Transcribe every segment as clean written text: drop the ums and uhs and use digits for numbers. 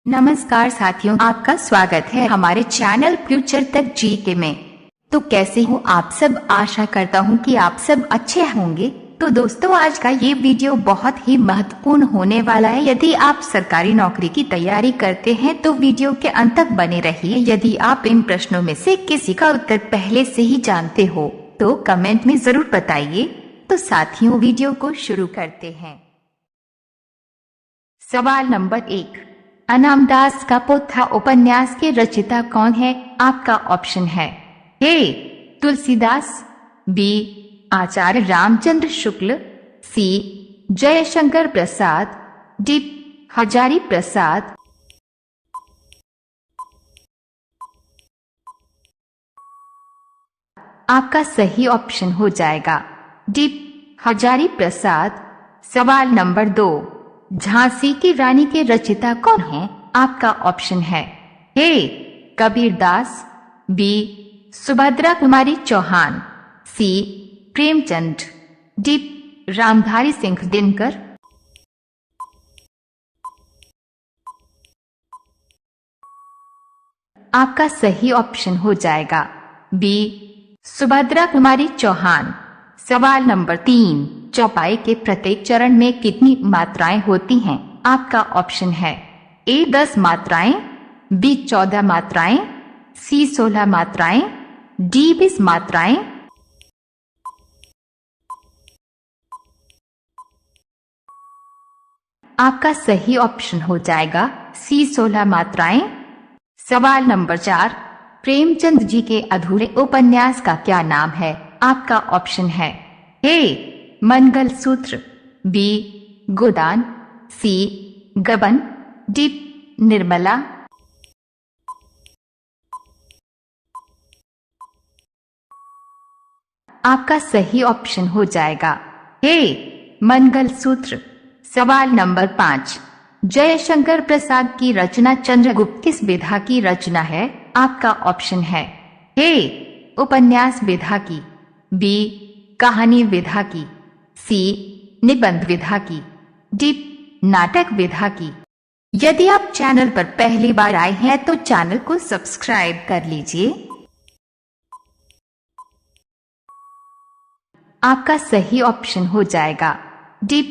नमस्कार साथियों, आपका स्वागत है हमारे चैनल फ्यूचर तक जीके में। तो कैसे हो आप सब? आशा करता हूँ कि आप सब अच्छे होंगे। तो दोस्तों, आज का ये वीडियो बहुत ही महत्वपूर्ण होने वाला है। यदि आप सरकारी नौकरी की तैयारी करते हैं तो वीडियो के अंत तक बने रहिए। यदि आप इन प्रश्नों में से किसी का उत्तर पहले से ही जानते हो तो कमेंट में जरूर बताइए। तो साथियों, वीडियो को शुरू करते हैं। सवाल नंबर 1, अनामदास का पोथा उपन्यास के रचयिता कौन है? आपका ऑप्शन है ए तुलसीदास, बी आचार्य रामचंद्र शुक्ल, सी जयशंकर प्रसाद, डी हजारी प्रसाद। आपका सही ऑप्शन हो जाएगा डी हजारी प्रसाद। सवाल नंबर 2, झांसी की रानी के रचयिता कौन है? आपका ऑप्शन है ए कबीरदास, बी सुभद्रा कुमारी चौहान, सी प्रेमचंद, डी रामधारी सिंह दिनकर। आपका सही ऑप्शन हो जाएगा बी सुभद्रा कुमारी चौहान। सवाल नंबर 3, चौपाई के प्रत्येक चरण में कितनी मात्राएं होती हैं? आपका ऑप्शन है ए 10 मात्राएं, बी 14 मात्राएं, सी 16 मात्राएं, डी 20 मात्राएं। आपका सही ऑप्शन हो जाएगा सी 16 मात्राएं। सवाल नंबर 4, प्रेमचंद जी के अधूरे उपन्यास का क्या नाम है? आपका ऑप्शन है ए मंगलसूत्र, बी गोदान, सी गबन, डी निर्मला। आपका सही ऑप्शन हो जाएगा ए मंगलसूत्र। सवाल नंबर 5, जयशंकर प्रसाद की रचना चंद्रगुप्त किस विधा की रचना है? आपका ऑप्शन है ए उपन्यास विधा की, बी कहानी विधा की, सी निबंध विधा की, डी नाटक विधा की। यदि आप चैनल पर पहली बार आए हैं तो चैनल को सब्सक्राइब कर लीजिए। आपका सही ऑप्शन हो जाएगा डी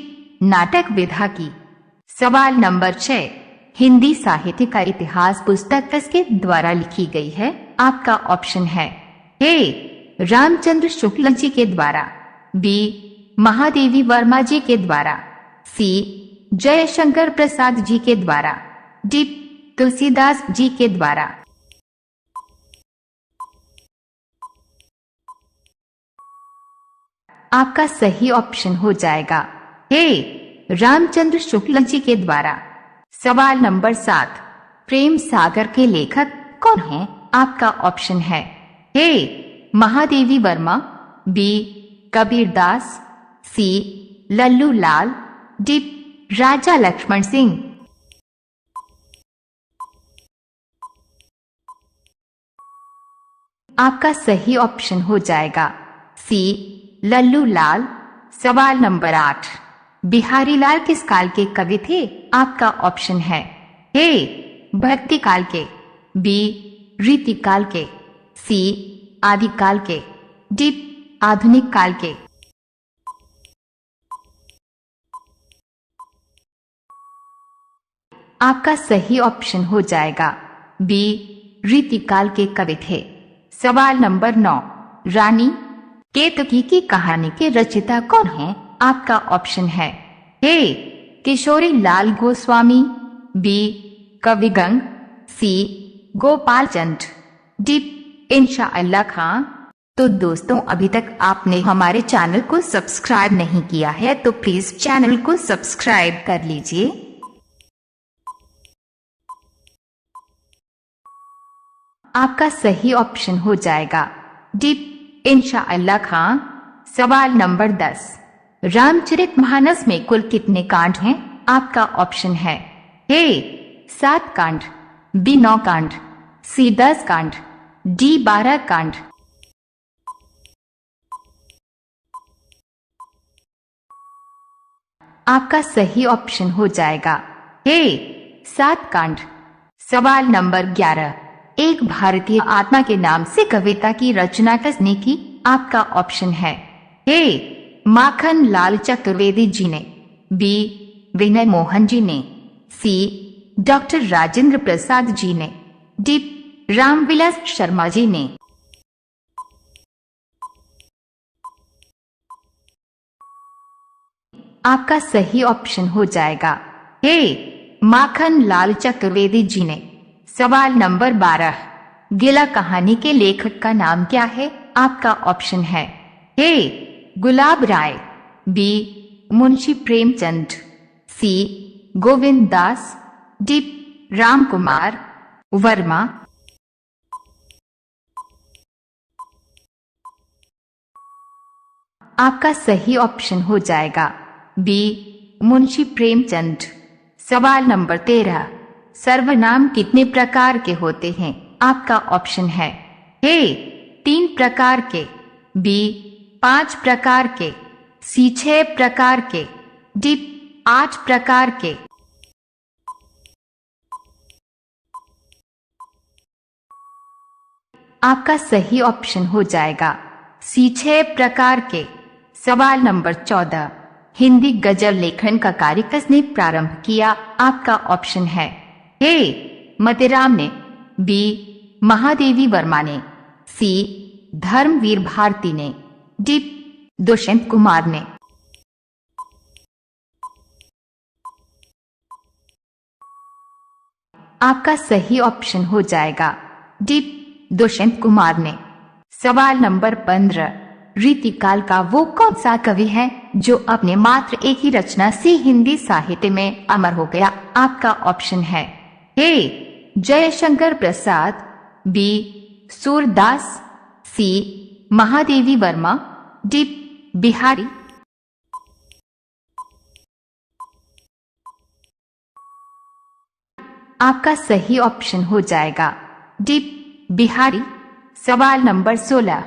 नाटक विधा की। सवाल नंबर 6, हिंदी साहित्य का इतिहास पुस्तक किसके द्वारा लिखी गई है? आपका ऑप्शन है ए रामचंद्र शुक्ल जी के द्वारा, बी महादेवी वर्मा जी के द्वारा, सी जयशंकर प्रसाद जी के द्वारा, डी तुलसीदास जी के द्वारा। आपका सही ऑप्शन हो जाएगा ए रामचंद्र शुक्ल जी के द्वारा। सवाल नंबर 7, प्रेम सागर के लेखक कौन हैं? आपका ऑप्शन है ए महादेवी वर्मा, बी कबीरदास, सी लल्लू लाल, डी राजा लक्ष्मण सिंह। आपका सही ऑप्शन हो जाएगा सी लल्लू लाल। सवाल नंबर 8, बिहारी लाल किस काल के कवि थे? आपका ऑप्शन है ए भक्ति काल के, बी रीति काल के, सी आदि काल के, डी आधुनिक काल के। आपका सही ऑप्शन हो जाएगा बी रीति काल के कवि थे। सवाल नंबर 9, रानी केतकी की कहानी के रचयिता कौन है? आपका ऑप्शन है ए किशोरी लाल गोस्वामी, बी कविगंग, सी गोपाल चंद, डी इंशाअल्लाह खां। तो दोस्तों, अभी तक आपने हमारे चैनल को सब्सक्राइब नहीं किया है तो प्लीज चैनल को सब्सक्राइब कर लीजिए। आपका सही ऑप्शन हो जाएगा डी इंशाअल्लाह खां। सवाल नंबर 10, रामचरितमानस में कुल कितने कांड हैं? आपका ऑप्शन है ए 7 कांड, बी 9 कांड, सी 10 कांड, डी 12 कांड। आपका सही ऑप्शन हो जाएगा ए 7 कांड। सवाल नंबर 11, एक भारतीय आत्मा के नाम से कविता की रचना किसने की? आपका ऑप्शन है ए माखन लाल चतुर्वेदी जी ने, बी विनय मोहन जी ने, सी डॉक्टर राजेंद्र प्रसाद जी ने, डी रामविलास शर्मा जी ने। आपका सही ऑप्शन हो जाएगा ए माखन लाल चतुर्वेदी जी ने। सवाल नंबर 12, गिला कहानी के लेखक का नाम क्या है? आपका ऑप्शन है ए गुलाब राय, बी मुंशी प्रेमचंद, सी गोविंद दास, डी राम कुमार वर्मा। आपका सही ऑप्शन हो जाएगा बी मुंशी प्रेमचंद। सवाल नंबर 13, सर्वनाम कितने प्रकार के होते हैं? आपका ऑप्शन है ए 3 प्रकार के, बी 5 प्रकार के, सी 6 प्रकार के, डी 8 प्रकार के। आपका सही ऑप्शन हो जाएगा सी 6 प्रकार के। सवाल नंबर 14, हिंदी गजल लेखन का कार्य किसने प्रारंभ किया? आपका ऑप्शन है ए मतेराम ने, बी महादेवी वर्मा ने, सी धर्मवीर भारती ने, डी दुष्यंत कुमार ने। आपका सही ऑप्शन हो जाएगा डी दुष्यंत कुमार ने। सवाल नंबर 15, रीतिकाल का वो कौन सा कवि है जो अपने मात्र एक ही रचना से हिंदी साहित्य में अमर हो गया? आपका ऑप्शन है ए जयशंकर प्रसाद, बी सूरदास, सी महादेवी वर्मा, डी बिहारी। आपका सही ऑप्शन हो जाएगा डी बिहारी। सवाल नंबर 16,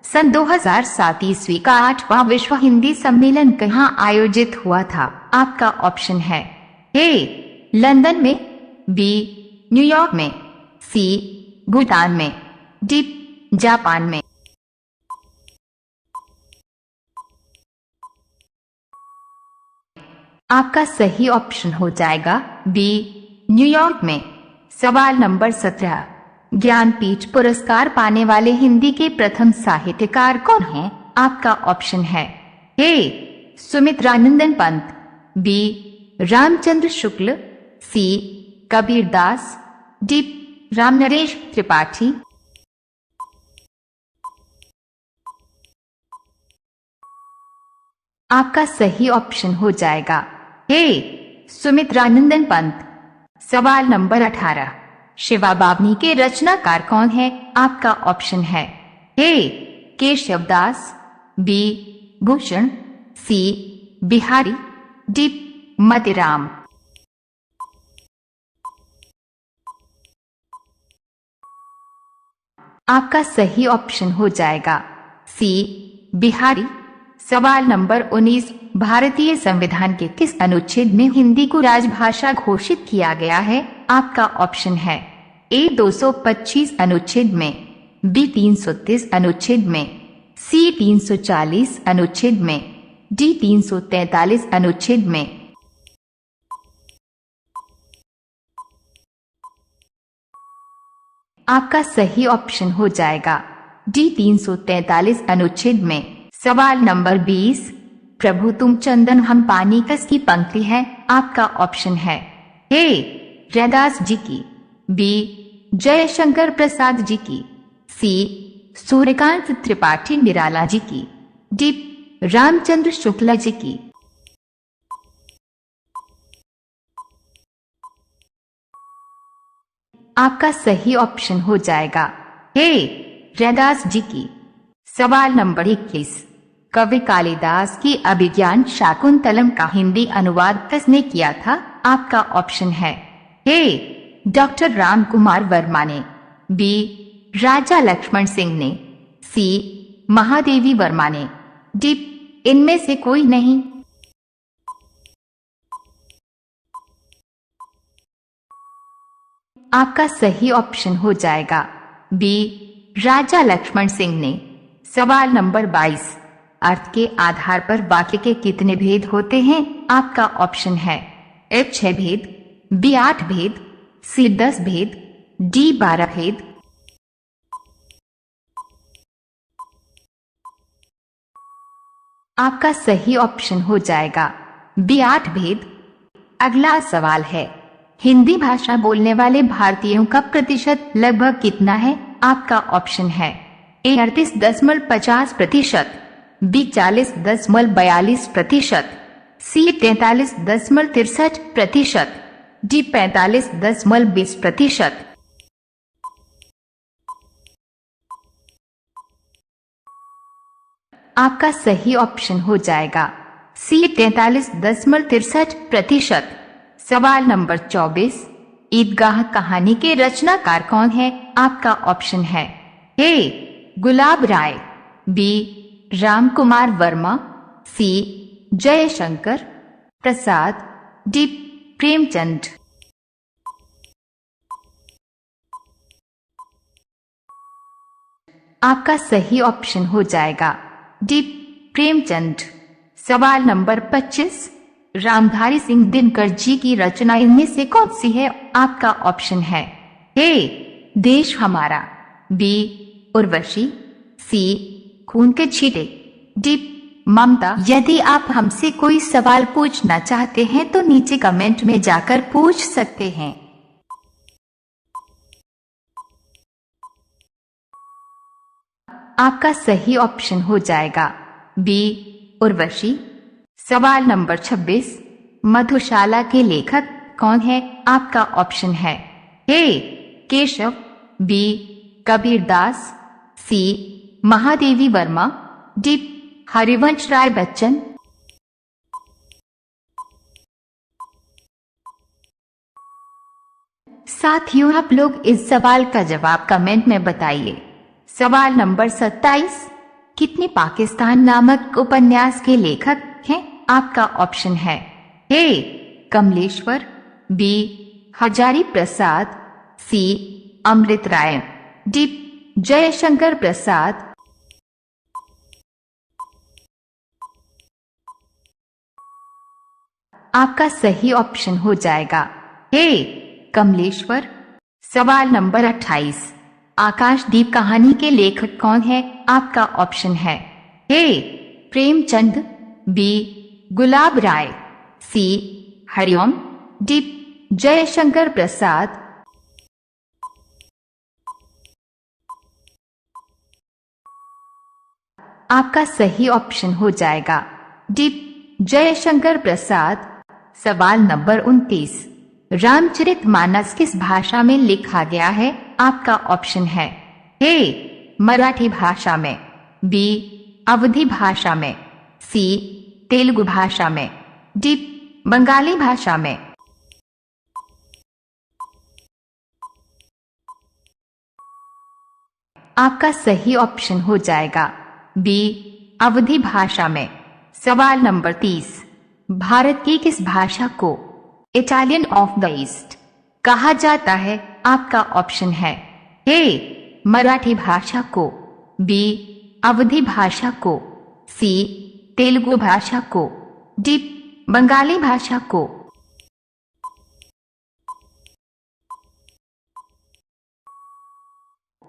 सन 2007 ईस्वी का 8वां विश्व हिंदी सम्मेलन कहाँ आयोजित हुआ था? आपका ऑप्शन है ए लंदन में, बी न्यूयॉर्क में, सी भूटान में, डी जापान में। आपका सही ऑप्शन हो जाएगा बी न्यूयॉर्क में। सवाल नंबर 17, ज्ञानपीठ पुरस्कार पाने वाले हिंदी के प्रथम साहित्यकार कौन हैं? आपका ऑप्शन है ए सुमित्रानंदन पंत, बी रामचंद्र शुक्ल, सी कबीर दास, डी रामनरेश त्रिपाठी। आपका सही ऑप्शन हो जाएगा ए सुमित्रानंदन पंत। सवाल नंबर 18, शिवा बावनी के रचनाकार कौन है? आपका ऑप्शन है ए केशवदास, बी भूषण, सी बिहारी, डी मतिराम। आपका सही ऑप्शन हो जाएगा सी बिहारी। सवाल नंबर 19, भारतीय संविधान के किस अनुच्छेद में हिंदी को राजभाषा घोषित किया गया है? आपका ऑप्शन है ए 225 अनुच्छेद में, बी 330 अनुच्छेद में, सी 340 अनुच्छेद में, डी 343 अनुच्छेद में। आपका सही ऑप्शन हो जाएगा डी 343 अनुच्छेद में। सवाल नंबर 20, प्रभु तुम चंदन हम पानी किसकी पंक्ति है? आपका ऑप्शन है ए रैदास जी की, बी जयशंकर प्रसाद जी की, सी सूर्यकांत त्रिपाठी निराला जी की, डी रामचंद्र शुक्ला जी की। आपका सही ऑप्शन हो जाएगा ए रैदास जी की। सवाल नंबर 21, कवि कालिदास की अभिज्ञान शाकुंतलम का हिंदी अनुवाद किसने किया था? आपका ऑप्शन है ए डॉक्टर राम कुमार वर्मा ने, बी राजा लक्ष्मण सिंह ने, सी महादेवी वर्मा ने, डी इनमें से कोई नहीं। आपका सही ऑप्शन हो जाएगा बी राजा लक्ष्मण सिंह ने। सवाल नंबर 22, अर्थ के आधार पर वाक्य के कितने भेद होते हैं? आपका ऑप्शन है ए 6 भेद, बी 8 भेद, सी 10 भेद, डी 12 भेद। आपका सही ऑप्शन हो जाएगा बी 8 भेद। अगला सवाल है, हिंदी भाषा बोलने वाले भारतीयों का प्रतिशत लगभग कितना है? आपका ऑप्शन है ए 38.50%, बी 40.42%, सी 43.63%, डी 45.20%। आपका सही ऑप्शन हो जाएगा सी 43.63%। सवाल नंबर 24, ईदगाह कहानी के रचनाकार कौन है? आपका ऑप्शन है ए गुलाब राय, बी राम कुमार वर्मा, सी जयशंकर प्रसाद, डी प्रेमचंद। आपका सही ऑप्शन हो जाएगा डी प्रेमचंद। सवाल नंबर 25, रामधारी सिंह दिनकर जी की रचना इनमें से कौन सी है? आपका ऑप्शन है ए देश हमारा, बी उर्वशी, सी खून के छींटे, डी ममता। यदि आप हमसे कोई सवाल पूछना चाहते हैं तो नीचे कमेंट में जाकर पूछ सकते हैं। आपका सही ऑप्शन हो जाएगा बी उर्वशी। सवाल नंबर 26, मधुशाला के लेखक कौन है? आपका ऑप्शन है ए केशव, बी कबीरदास, सी महादेवी वर्मा, डी हरिवंश राय बच्चन। साथियों, आप लोग इस सवाल का जवाब कमेंट में बताइए। सवाल नंबर 27, कितने पाकिस्तान नामक उपन्यास के लेखक हैं? आपका ऑप्शन है ए कमलेश्वर, बी हजारी प्रसाद, सी अमृत राय, डी जयशंकर प्रसाद। आपका सही ऑप्शन हो जाएगा ए कमलेश्वर। सवाल नंबर 28, आकाशदीप कहानी के लेखक कौन है? आपका ऑप्शन है ए प्रेमचंद, बी गुलाब राय, सी हरिओम, डी जयशंकर प्रसाद। आपका सही ऑप्शन हो जाएगा डी जयशंकर प्रसाद। सवाल नंबर 29, रामचरितमानस किस भाषा में लिखा गया है? आपका ऑप्शन है ए मराठी भाषा में, बी अवधी भाषा में, सी तेलुगु भाषा में, डी बंगाली भाषा में। आपका सही ऑप्शन हो जाएगा बी अवधी भाषा में। सवाल नंबर 30, भारत की किस भाषा को इटालियन ऑफ द ईस्ट कहा जाता है? आपका ऑप्शन है ए मराठी भाषा को, बी अवधी भाषा को, सी तेलुगु भाषा को, डी बंगाली भाषा को।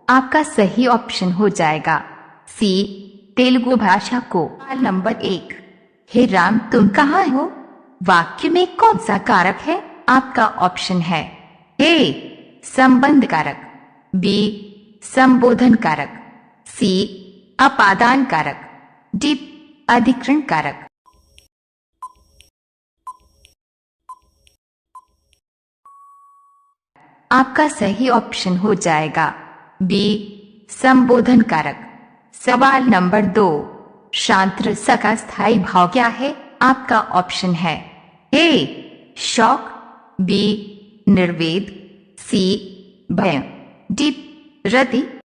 आपका सही ऑप्शन हो जाएगा सी तेलुगु भाषा को। सवाल नंबर 1, हे राम तुम कहाँ हो वाक्य में कौन सा कारक है? आपका ऑप्शन है ए संबंध कारक, बी संबोधन कारक, सी अपादान कारक, डी अधिकरण कारक। आपका सही ऑप्शन हो जाएगा बी संबोधन कारक। सवाल नंबर 2, शांत रस का स्थायी भाव क्या है? आपका ऑप्शन है ए शौक, बी निर्वेद, सी भय, डी रति।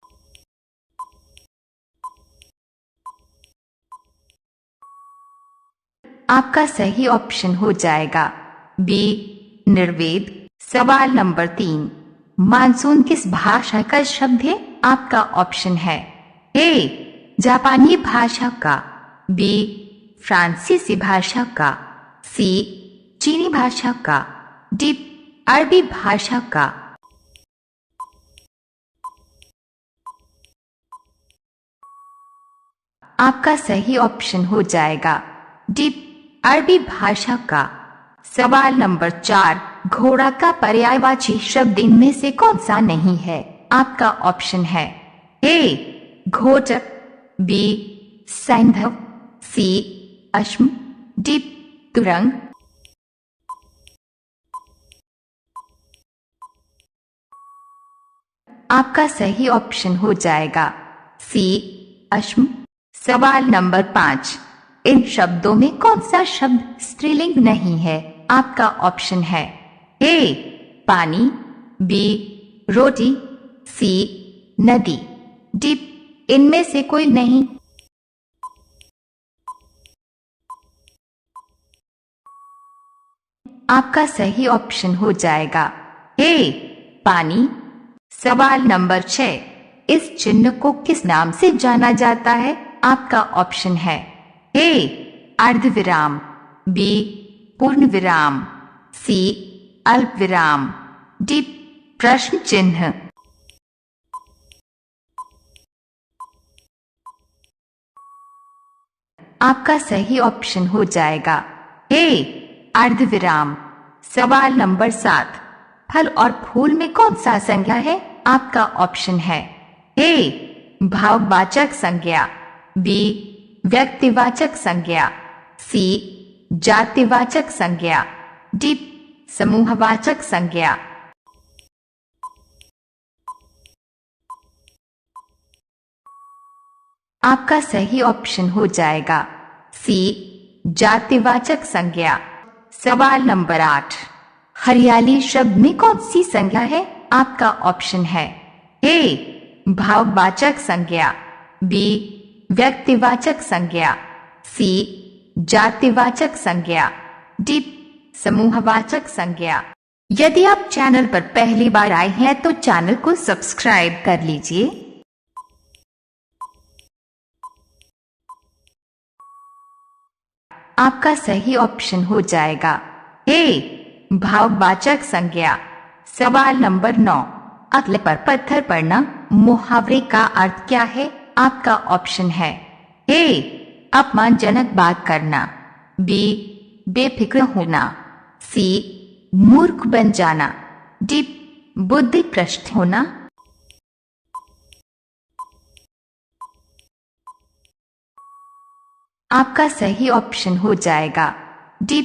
आपका सही ऑप्शन हो जाएगा बी निर्वेद। सवाल नंबर 3, मानसून किस भाषा का शब्द है? आपका ऑप्शन है ए जापानी भाषा का, बी फ्रांसीसी भाषा का, सी चीनी भाषा का, डी अरबी भाषा का। आपका सही ऑप्शन हो जाएगा डी अरबी भाषा का। सवाल नंबर 4, घोड़ा का पर्यायवाची शब्द इनमें से कौन सा नहीं है? आपका ऑप्शन है ए घोटक, बी सैंधव, सी अश्म, डी तुरंग। आपका सही ऑप्शन हो जाएगा सी अश्म। सवाल नंबर 5, इन शब्दों में कौन सा शब्द स्त्रीलिंग नहीं है? आपका ऑप्शन है ए पानी, बी रोटी, सी नदी, डी इनमें से कोई नहीं। आपका सही ऑप्शन हो जाएगा ए पानी। सवाल नंबर 6, इस चिन्ह को किस नाम से जाना जाता है? आपका ऑप्शन है ए अर्धविराम, बी पूर्ण विराम, सी अल्प विराम, डी प्रश्न चिन्ह। आपका सही ऑप्शन हो जाएगा ए अर्धविराम। सवाल नंबर 7, फल और फूल में कौन सा संज्ञा है? आपका ऑप्शन है ए भाववाचक संज्ञा, बी व्यक्तिवाचक संज्ञा, सी जातिवाचक संज्ञा, डी समूहवाचक संज्ञा। आपका सही ऑप्शन हो जाएगा सी जातिवाचक संज्ञा। सवाल नंबर 8, हरियाली शब्द में कौन सी संज्ञा है? आपका ऑप्शन है ए भाववाचक संज्ञा, बी व्यक्तिवाचक संज्ञा, सी जातिवाचक संज्ञा, डी समूहवाचक संज्ञा। यदि आप चैनल पर पहली बार आए हैं तो चैनल को सब्सक्राइब कर लीजिए। आपका सही ऑप्शन हो जाएगा ए भाववाचक संज्ञा। सवाल नंबर 9, अक्ल पर पत्थर पड़ना मुहावरे का अर्थ क्या है? आपका ऑप्शन है ए अपमानजनक बात करना, बी बेफिक्र होना, सी मूर्ख बन जाना, डी बुद्धि भ्रष्ट होना। आपका सही ऑप्शन हो जाएगा डी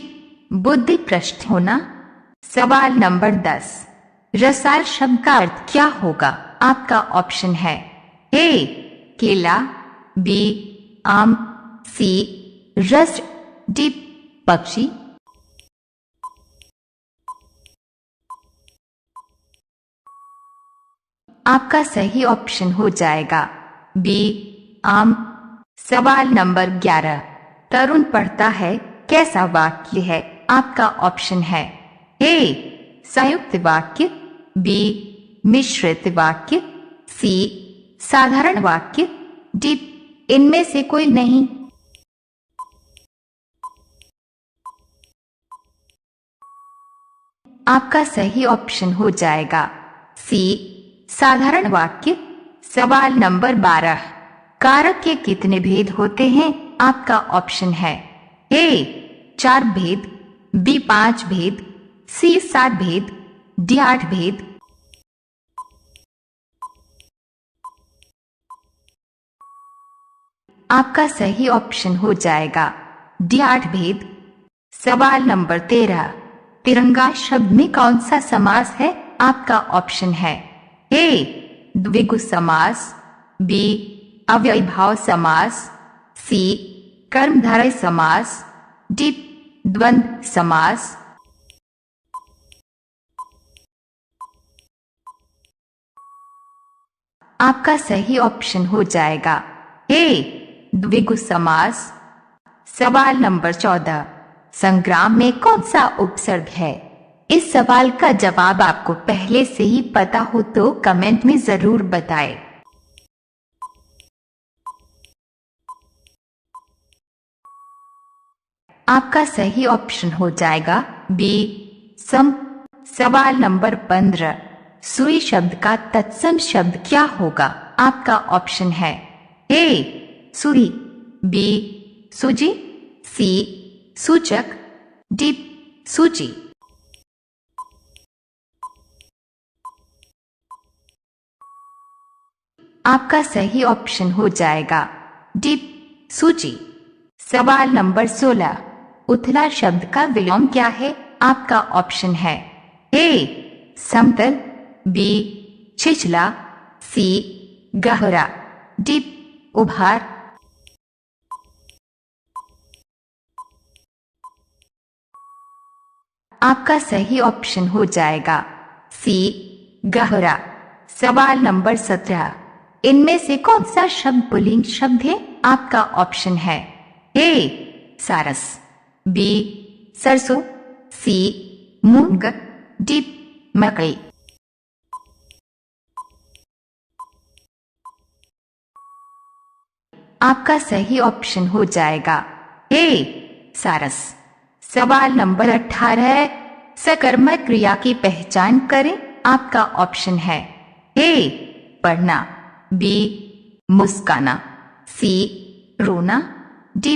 बुद्धि भ्रष्ट होना। सवाल नंबर 10, रसाल शब्द का अर्थ क्या होगा? आपका ऑप्शन है ए केला, बी आम, सी रस, डी पक्षी। आपका सही ऑप्शन हो जाएगा बी आम। सवाल नंबर 11, तरुण पढ़ता है कैसा वाक्य है? आपका ऑप्शन है ए संयुक्त वाक्य, बी मिश्रित वाक्य, सी साधारण वाक्य, डी इनमें से कोई नहीं। आपका सही ऑप्शन हो जाएगा सी साधारण वाक्य। सवाल नंबर 12, कारक के कितने भेद होते हैं? आपका ऑप्शन है ए 4 भेद, बी 5 भेद, सी 7 भेद, डी 8 भेद। आपका सही ऑप्शन हो जाएगा डी 8 भेद। सवाल नंबर 13, तिरंगा शब्द में कौन सा समास है? आपका ऑप्शन है ए द्विगु समास, बी अव्ययीभाव समास, सी कर्मधारय समास, डी द्वंद्व समास। आपका सही ऑप्शन हो जाएगा ए द्विगु समास। सवाल नंबर 14, संग्राम में कौन सा उपसर्ग है? इस सवाल का जवाब आपको पहले से ही पता हो तो कमेंट में जरूर बताएं। आपका सही ऑप्शन हो जाएगा बी सम। सवाल नंबर 15, सुई शब्द का तत्सम शब्द क्या होगा? आपका ऑप्शन है ए सुई, बी सूजी, सी सूचक, डी सूची। आपका सही ऑप्शन हो जाएगा डी सूची। सवाल नंबर 16, उथला शब्द का विलोम क्या है? आपका ऑप्शन है ए समतल, बी छिछला, सी गहरा, डी उभार। आपका सही ऑप्शन हो जाएगा सी गहरा। सवाल नंबर 17, इनमें से कौन सा शब्द पुल्लिंग शब्द है? आपका ऑप्शन है ए सारस, बी सरसों, सी मूंग, डी मकई। आपका सही ऑप्शन हो जाएगा ए सारस। सवाल नंबर 18, सकर्मक क्रिया की पहचान करें। आपका ऑप्शन है ए पढ़ना, बी मुस्काना, सी रोना, डी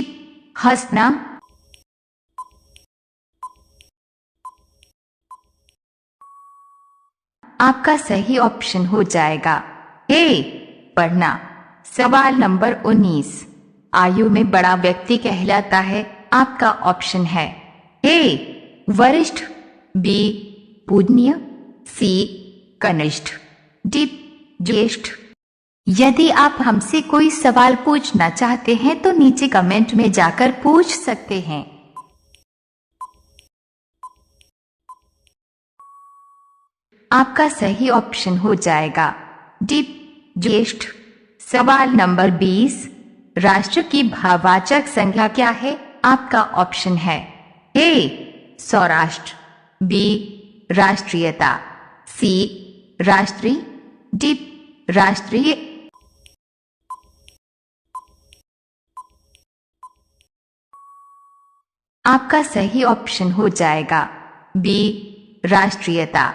हंसना। आपका सही ऑप्शन हो जाएगा ए पढ़ना। सवाल नंबर 19, आयु में बड़ा व्यक्ति कहलाता है। आपका ऑप्शन है ए वरिष्ठ, बी पूजनीय, सी कनिष्ठ, डी ज्येष्ठ। यदि आप हमसे कोई सवाल पूछना चाहते हैं तो नीचे कमेंट में जाकर पूछ सकते हैं। आपका सही ऑप्शन हो जाएगा डी ज्येष्ठ। सवाल नंबर 20, राष्ट्र की भाववाचक संज्ञा क्या है? आपका ऑप्शन है ए सौराष्ट्र, बी राष्ट्रीयता, सी राष्ट्रीय, डी राष्ट्रीय। आपका सही ऑप्शन हो जाएगा बी राष्ट्रीयता।